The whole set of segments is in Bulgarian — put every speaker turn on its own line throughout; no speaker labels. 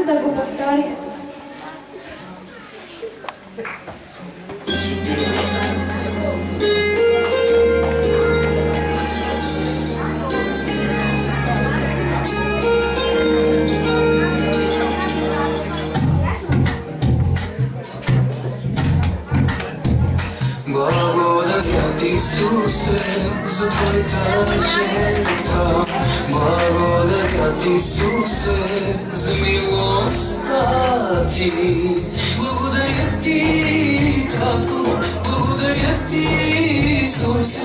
бързо да го повтори.
Благодаря ти, Исусе, за твоята жертва. Благодаря ти, Исусе, за милостта ти. Благодаря ти, Татко, благодаря ти, Исусе,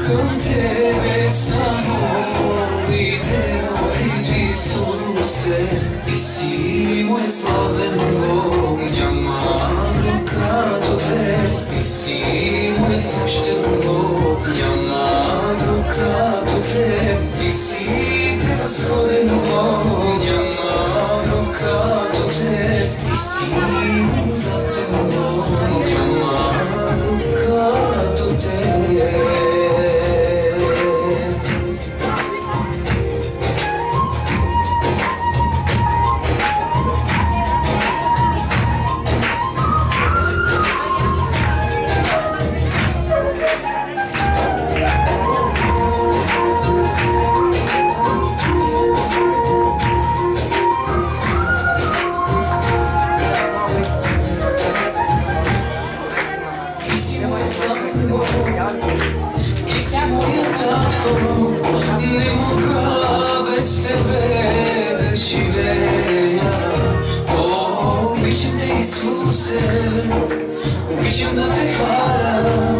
към тебе само идея ти, Исусе. Ти си моят славен Бог, няма друг като теб. Ти си моят мощен Бог, няма друг като теб. Ти си превъзходен Бог, няма друг като теб. Ти си благодатен Бог, няма друг като теб. Ти си моят татко, не мога без тебе да живея. О, обичам те, Исусе, обичам да те хваля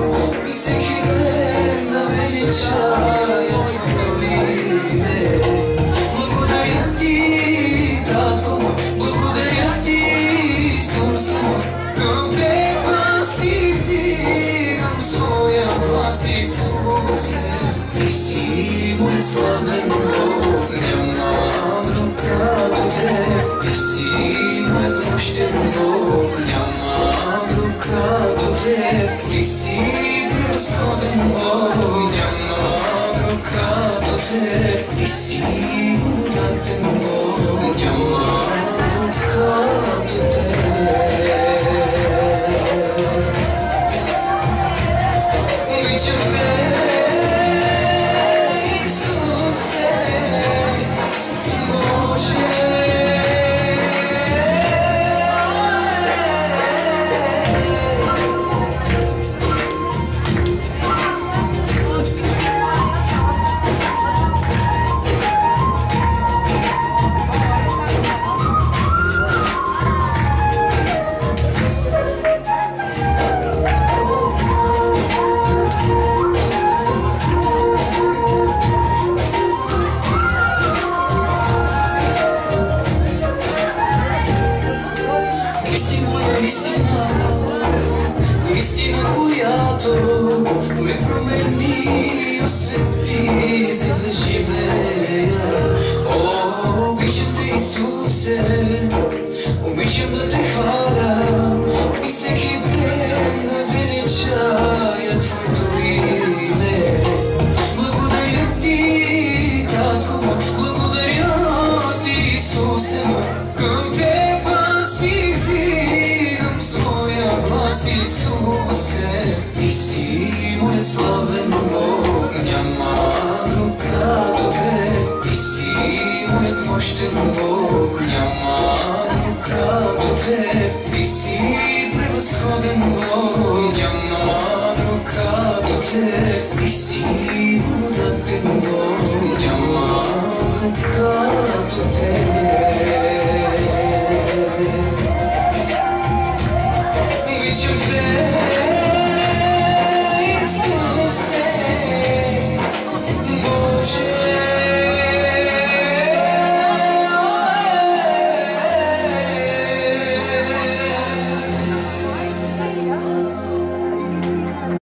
и всеки ден да величая твоето име. Благодаря ти, татко, благодаря ти, Исусе, към теб си издигам своя глас, Исусе. Ти си моят славен Бог, няма друг като теб. Ти си моят мощен Бог, няма друг като теб. Ти си превъзходен Бог, няма друг като теб. Ти си благодатен Бог, няма друг като теб. Обичам те, Исусе, може. Истина, която ме промени, освети, за да живея. О, обичам те, Исусе, обичам да те хваля и всеки ден да величая твоето име. Благодаря ти, татко, благодаря ти, Исусе, към теб си издигам своя глас, Исусе. Ти си моят славен Бог, няма друг като теб. Ти си моят мощен Бог, няма друг като теб. Ти си превъзходен Бог, няма друг като теб.